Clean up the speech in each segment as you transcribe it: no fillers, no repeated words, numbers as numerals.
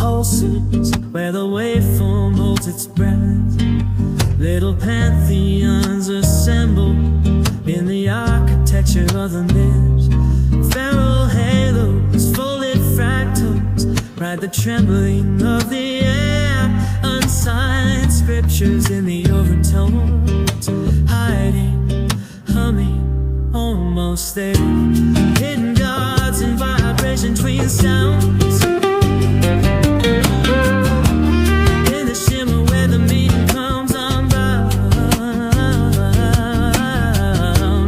pulses where the waveform holds its breath. Little pantheons assemble in the architecture of the mist. Feral halos, folded fractals, ride the trembling of the air. Unsigned scriptures in the overtones, hiding, humming, almost there. Hidden gods in vibration between sounds. In the shimmer where the meaning comes unbound.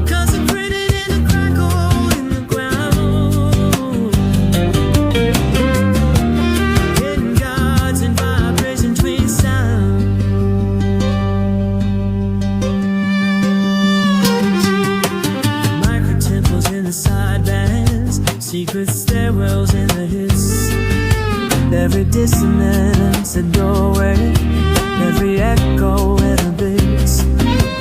Consecrated in the crackle in the ground. Hidden gods in vibration between sounds. Microtemples in the sidebands, secret stairwells in the hiss. Every dissonance a doorway, every echo an abyss.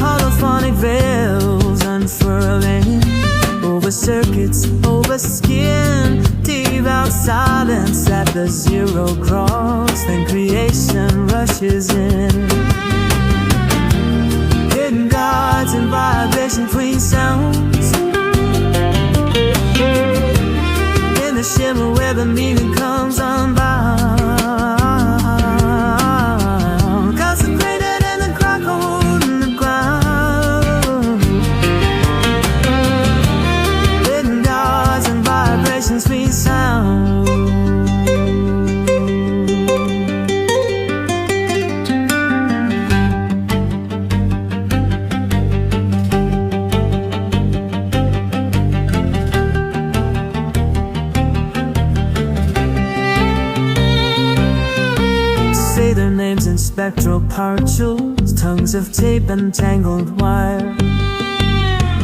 Holophonic veils unfurling over circuits, over skin. Devout silence at the zero cross, then creation rushes in. Hidden gods in vibration between sounds. In the shimmer where the meaning comes unbound. Consecrated in the crackle in the ground. Hidden gods and vibrations between sound. Say their names in spectral partials, tongues of tape and tangled wire.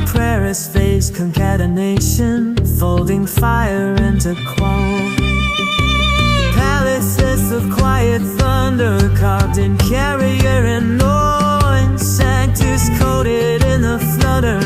Prayer is phase concatenation, folding fire into qualm. Palaces of quiet thunder, carved in carrier and noise. Sanctus coated in the flutter.